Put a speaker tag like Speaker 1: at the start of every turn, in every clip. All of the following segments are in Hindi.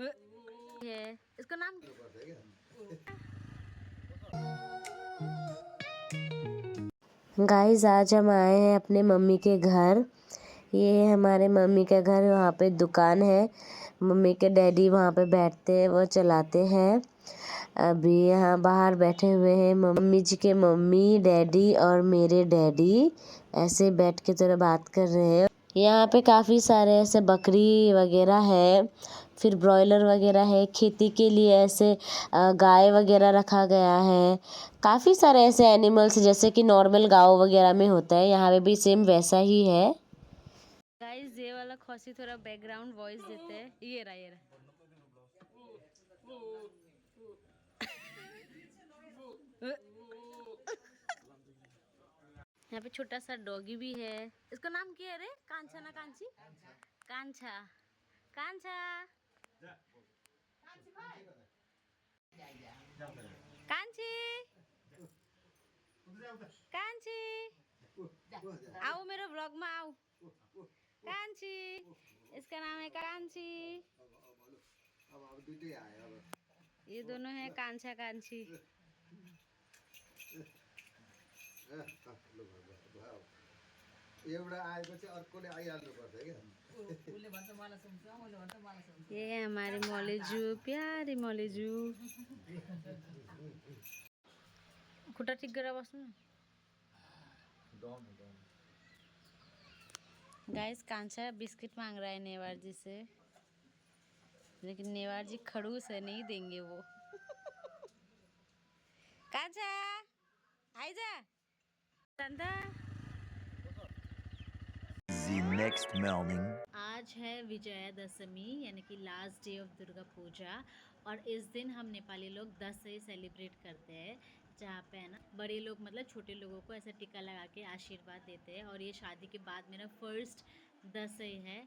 Speaker 1: है इसका नाम।
Speaker 2: गाइस आज हम आए हैं अपने मम्मी के घर। ये है हमारे मम्मी का घर। वहाँ पे दुकान है। मम्मी के डैडी वहाँ पे बैठते हैं, वो चलाते हैं। अभी यहाँ बाहर बैठे हुए हैं मम्मी जी के मम्मी डैडी और मेरे डैडी ऐसे बैठ के थोड़ा बात कर रहे हैं। यहाँ पे काफ़ी सारे ऐसे बकरी वगैरह है, फिर ब्रॉयलर वगैरह है। खेती के लिए ऐसे गाय वगैरह रखा गया है। काफ़ी सारे ऐसे एनिमल्स जैसे कि नॉर्मल गाँव वगैरह में होता है, यहाँ पे भी सेम वैसा ही है।
Speaker 1: गाइस ये वाला खौसी थोड़ा बैकग्राउंड वॉइस देते हैं। ये रहा यहाँ पे छोटा सा डॉगी भी है। इसका नाम क्या है रे? कांचा ना कांची? कांचा। कांचा कांची कांची आओ मेरे व्लॉग में आओ। कांची इसका नाम है कांची। ये दोनों है कांचा कांची। ये है हमारी मौलेजू, प्यारी मौलेजू। खुट्टा ठीक करा बस में। गाइस कांचा बिस्किट मांग रहा है नेवार जी से, लेकिन नेवार जी खड़ूस है, नहीं देंगे वो। कांचा आई जा।
Speaker 3: The next morning.
Speaker 1: आज है विजयादशमी यानी कि last day of Durga Puja, और इस दिन हम नेपाली लोग दशहरा सेलिब्रेट करते हैं, जहाँ पे है ना बड़े लोग मतलब छोटे लोगों को ऐसा टीका लगा के आशीर्वाद देते हैं। और ये शादी के बाद मेरा फर्स्ट दशहरा है।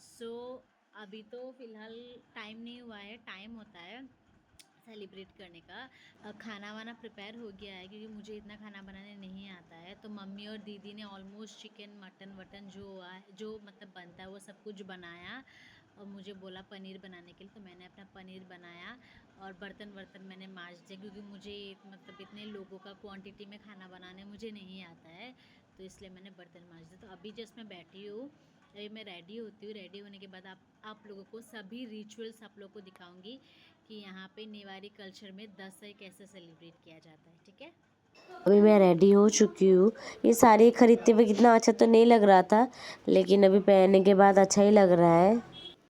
Speaker 1: सो अभी तो फ़िलहाल टाइम नहीं हुआ है, टाइम होता है सेलिब्रेट करने का। खाना वाना प्रिपेयर हो गया है क्योंकि मुझे इतना खाना बनाने नहीं आता है। तो मम्मी और दीदी ने ऑलमोस्ट चिकन मटन वटन जो मतलब बनता है वो सब कुछ बनाया, और मुझे बोला पनीर बनाने के लिए, तो मैंने अपना पनीर बनाया। और बर्तन वर्तन मैंने मांज दिए क्योंकि मुझे मतलब इतने लोगों का क्वांटिटी में खाना बनाने मुझे नहीं आता है, तो इसलिए मैंने बर्तन मांज दिए। तो अभी जस्ट मैं बैठी हूँ, अभी मैं रेडी होती हूँ। रेडी होने के बाद आप लोगों को सभी रिचुअल्स आप लोगों को दिखाऊंगी कि यहाँ पे नेवारी कल्चर में दशहरा कैसे सेलिब्रेट किया जाता है। ठीक है,
Speaker 2: अभी मैं रेडी हो चुकी हूँ। ये साड़ी खरीदते हुए कितना अच्छा तो नहीं लग रहा था, लेकिन अभी पहनने के बाद अच्छा ही लग रहा है।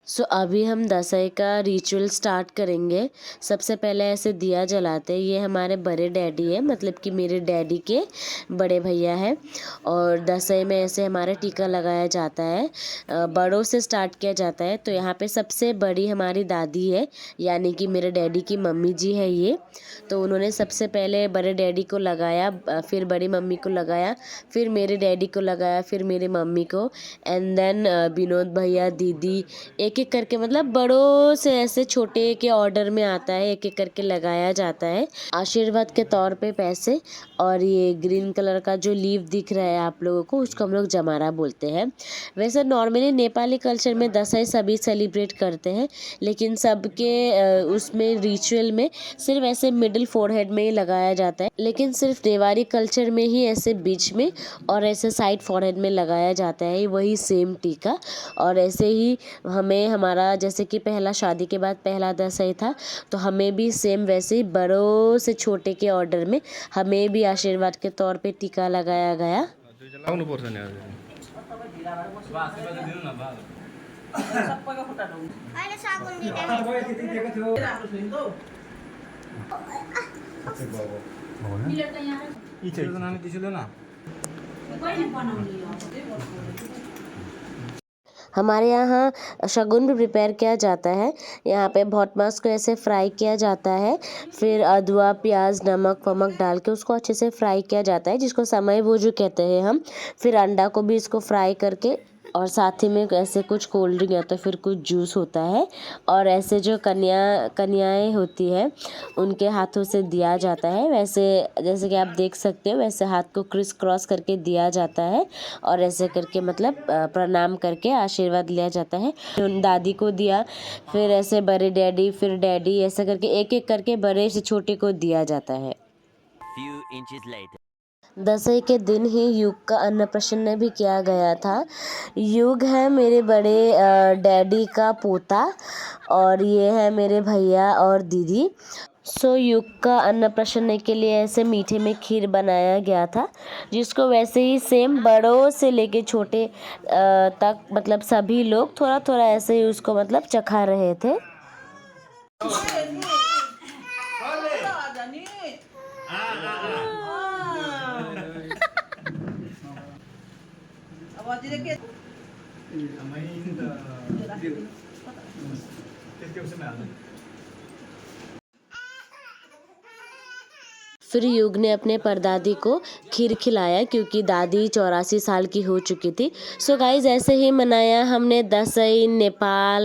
Speaker 2: सो अभी हम दशहरा का रिचुअल स्टार्ट करेंगे। सबसे पहले ऐसे दिया जलाते हैं। ये हमारे बड़े डैडी है, मतलब कि मेरे डैडी के बड़े भैया है। और दशहरा में ऐसे हमारा टीका लगाया जाता है, बड़ों से स्टार्ट किया जाता है। तो यहाँ पे सबसे बड़ी हमारी दादी है, यानी कि मेरे डैडी की मम्मी जी है ये। तो उन्होंने सबसे पहले बड़े डैडी को लगाया, फिर बड़ी मम्मी को लगाया, फिर मेरे डैडी को लगाया, फिर मेरी मम्मी को, एंड देन विनोद भैया, दीदी, एक एक करके मतलब बड़ों से ऐसे छोटे के ऑर्डर में आता है, एक एक करके लगाया जाता है आशीर्वाद के तौर पे पैसे। और ये ग्रीन कलर का जो लीव दिख रहा है आप लोगों को, उसको हम लोग जमारा बोलते हैं। वैसे नॉर्मली नेपाली कल्चर में दशहरा सभी सेलिब्रेट करते हैं, लेकिन सबके उसमें रिचुअल में सिर्फ ऐसे मिडिल फोरहेड में ही लगाया जाता है, लेकिन सिर्फ नेवारी कल्चर में ही ऐसे बीच में और ऐसे साइड फोरहेड में लगाया जाता है वही सेम टीका। और ऐसे ही हमें हमारा जैसे कि पहला शादी के बाद पहला दशहरा था, तो हमें भी सेम वैसे ही बड़ों से छोटे के ऑर्डर में हमें भी आशीर्वाद के तौर पे टीका लगाया गया। हमारे यहाँ शगुन भी प्रिपेयर किया जाता है। यहाँ पे भोट मांस को ऐसे फ्राई किया जाता है, फिर अदवा प्याज नमक वमक डाल के उसको अच्छे से फ्राई किया जाता है, जिसको समय भोजू कहते हैं हम। फिर अंडा को भी इसको फ्राई करके और साथ ही में ऐसे कुछ कोल्ड ड्रिंक या तो फिर कुछ जूस होता है। और ऐसे जो कन्याएं होती है उनके हाथों से दिया जाता है। वैसे जैसे कि आप देख सकते हो वैसे हाथ को क्रिस क्रॉस करके दिया जाता है और ऐसे करके मतलब प्रणाम करके आशीर्वाद लिया जाता है। दादी को दिया, फिर ऐसे बड़े डैडी, फिर डैडी, ऐसा करके एक एक करके बड़े से छोटे को दिया जाता है। दशहरे के दिन ही युग का अन्नप्राशन भी किया गया था। युग है मेरे बड़े डैडी का पोता और ये है मेरे भैया और दीदी। सो युग का अन्नप्राशन के लिए ऐसे मीठे में खीर बनाया गया था, जिसको वैसे ही सेम बड़ों से लेके छोटे तक मतलब सभी लोग थोड़ा थोड़ा ऐसे ही उसको मतलब चखा रहे थे। फिर युग ने अपने परदादी को खीर खिलाया क्योंकि दादी 84 साल की हो चुकी थी। सो गाइज ऐसे ही मनाया हमने दशहरा नेपाल।